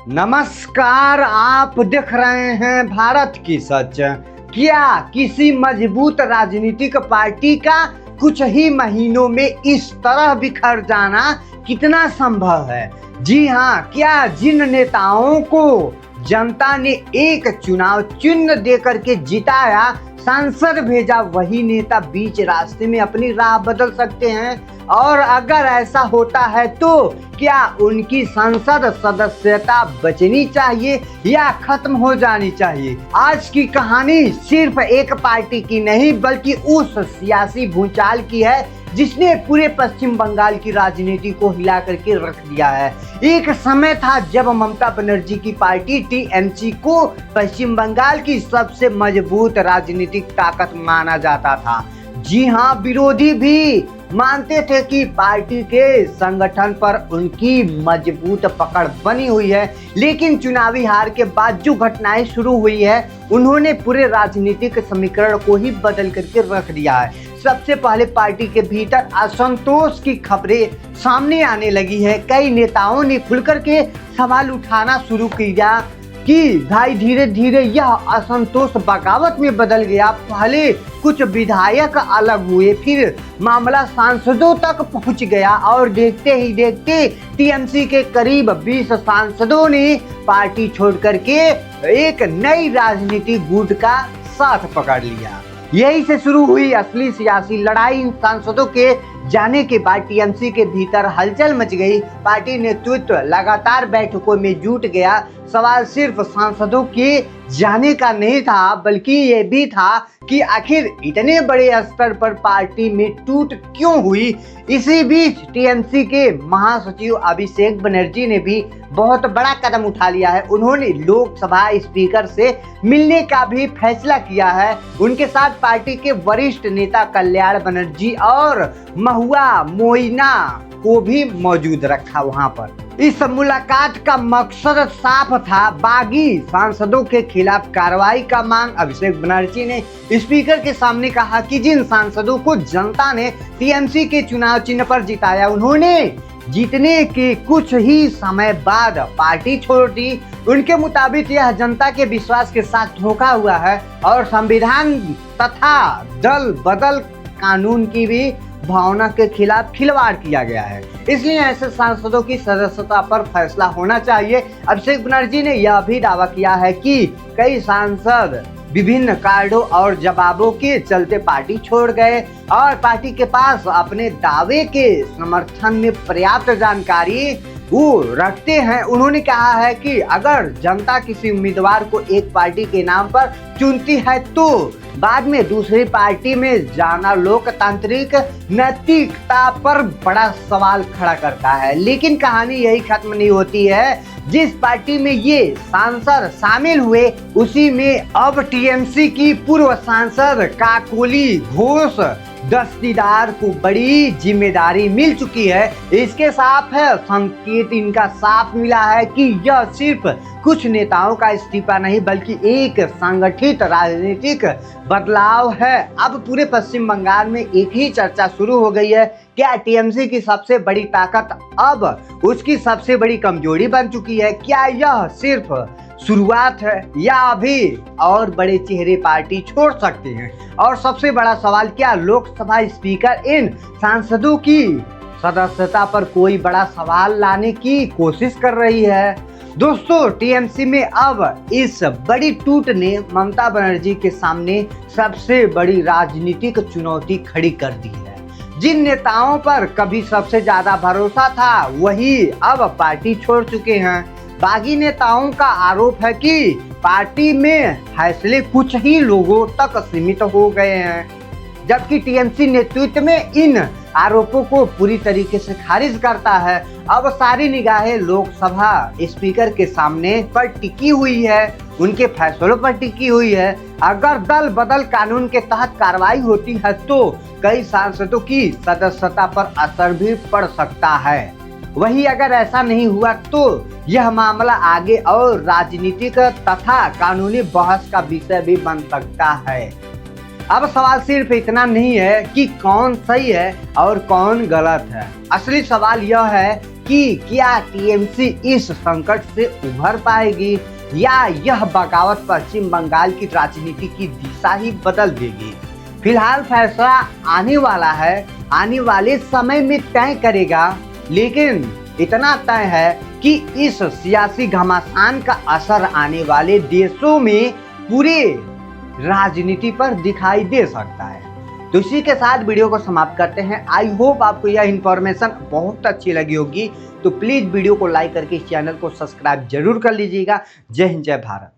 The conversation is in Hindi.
नमस्कार, आप देख रहे हैं भारत की सच। क्या किसी मजबूत राजनीतिक पार्टी का कुछ ही महीनों में इस तरह बिखर जाना कितना संभव है? जी हाँ, क्या जिन नेताओं को जनता ने एक चुनाव चिन्ह देकर के जिताया, सांसद भेजा, वही नेता बीच रास्ते में अपनी राह बदल सकते हैं? और अगर ऐसा होता है तो क्या उनकी संसद सदस्यता बचनी चाहिए या खत्म हो जानी चाहिए? आज की कहानी सिर्फ एक पार्टी की नहीं बल्कि उस सियासी भूचाल की है जिसने पूरे पश्चिम बंगाल की राजनीति को हिला करके रख दिया है। एक समय था जब ममता बनर्जी की पार्टी टीएमसी को पश्चिम बंगाल की सबसे मजबूत राजनीतिक ताकत माना जाता था। जी हाँ, विरोधी भी मानते थे कि पार्टी के संगठन पर उनकी मजबूत पकड़ बनी हुई है, लेकिन चुनावी हार के बाद जो घटनाएं शुरू हुई है उन्होंने पूरे राजनीतिक समीकरण को ही बदल करके रख दिया है। सबसे पहले पार्टी के भीतर असंतोष की खबरें सामने आने लगी है। कई नेताओं ने खुलकर के सवाल उठाना शुरू किया कि भाई धीरे धीरे यह असंतोष बगावत में बदल गया। पहले कुछ विधायक अलग हुए, फिर मामला सांसदों तक पहुंच गया और देखते ही देखते टीएमसी के करीब 20 सांसदों ने पार्टी छोड़ करके एक नई राजनीति गुट का साथ पकड़ लिया। यही से शुरू हुई असली सियासी लड़ाई। इन सांसदों के जाने के बाद टीएमसी के भीतर हलचल मच गई। पार्टी नेतृत्व लगातार बैठकों में जुट गया। सवाल सिर्फ सांसदों के जाने का नहीं था बल्कि ये भी था कि आखिर इतने बड़े स्तर पर पार्टी में टूट क्यों हुई। इसी बीच टीएमसी के महासचिव अभिषेक बनर्जी ने भी बहुत बड़ा कदम उठा लिया है। उन्होंने लोकसभा स्पीकर से मिलने का भी फैसला किया है। उनके साथ पार्टी के वरिष्ठ नेता कल्याण बनर्जी और महुआ मोइना को भी मौजूद रखा वहां पर। इस मुलाकात का मकसद साफ था, बागी सांसदों के खिलाफ कार्रवाई का मांग। अभिषेक बनर्जी ने स्पीकर के सामने कहा कि जिन सांसदों को जनता ने टीएमसी के चुनाव चिन्ह पर जिताया, उन्होंने जीतने के कुछ ही समय बाद पार्टी छोड़ दी। उनके मुताबिक यह जनता के विश्वास के साथ धोखा हुआ है और संविधान तथा दल बदल कानून की भी भावना के खिलाफ खिलवाड़ किया गया है। इसलिए ऐसे सांसदों की सदस्यता पर फैसला होना चाहिए। अभिषेक बनर्जी ने यह भी दावा किया है कि कई सांसद विभिन्न कार्डों और जवाबों के चलते पार्टी छोड़ गए और पार्टी के पास अपने दावे के समर्थन में पर्याप्त जानकारी वो रखते हैं। उन्होंने कहा है कि अगर जनता किसी उम्मीदवार को एक पार्टी के नाम पर चुनती है तो बाद में दूसरी पार्टी में जाना लोकतांत्रिक नैतिकता पर बड़ा सवाल खड़ा करता है। लेकिन कहानी यही खत्म नहीं होती है। जिस पार्टी में ये सांसद शामिल हुए उसी में अब टीएमसी की पूर्व सांसद काकोली घोष दस्तीदार को बड़ी जिम्मेदारी मिल चुकी है। इसके साफ है संकेत इनका साफ मिला है कि यह सिर्फ कुछ नेताओं का इस्तीफा नहीं बल्कि एक संगठित राजनीतिक बदलाव है। अब पूरे पश्चिम बंगाल में एक ही चर्चा शुरू हो गई है, क्या टीएमसी की सबसे बड़ी ताकत अब उसकी सबसे बड़ी कमजोरी बन चुकी है? क्या यह सिर्फ शुरुआत है या अभी और बड़े चेहरे पार्टी छोड़ सकते हैं? और सबसे बड़ा सवाल, क्या लोकसभा स्पीकर इन सांसदों की सदस्यता पर कोई बड़ा सवाल लाने की कोशिश कर रही है? दोस्तों, टीएमसी में अब इस बड़ी टूट ने ममता बनर्जी के सामने सबसे बड़ी राजनीतिक चुनौती खड़ी कर दी है। जिन नेताओं पर कभी सबसे ज्यादा भरोसा था वही अब पार्टी छोड़ चुके हैं। बागी नेताओं का आरोप है कि पार्टी में फैसले कुछ ही लोगों तक सीमित हो गए हैं, जबकि टीएमसी नेतृत्व में इन आरोपों को पूरी तरीके से खारिज करता है। अब सारी निगाहें लोकसभा स्पीकर के सामने पर टिकी हुई है, उनके फैसलों पर टिकी हुई है। अगर दल बदल कानून के तहत कार्रवाई होती है तो कई सांसदों की सदस्यता पर असर भी पड़ सकता है। वही अगर ऐसा नहीं हुआ तो यह मामला आगे और राजनीतिक तथा कानूनी बहस का विषय भी बन सकता है। अब सवाल सिर्फ इतना नहीं है कि कौन सही है और कौन गलत है। असली सवाल यह है कि क्या टीएमसी इस संकट से उभर पाएगी या यह बगावत पश्चिम बंगाल की राजनीति की दिशा ही बदल देगी। फिलहाल फैसला आने वाला है, आने वाले समय में तय करेगा, लेकिन इतना तय है कि इस सियासी घमासान का असर आने वाले देशों में पूरे राजनीति पर दिखाई दे सकता है। तो इसी के साथ वीडियो को समाप्त करते हैं। आई होप आपको यह इन्फॉर्मेशन बहुत अच्छी लगी होगी, तो प्लीज वीडियो को लाइक करके इस चैनल को सब्सक्राइब जरूर कर लीजिएगा। जय हिंद, जय भारत।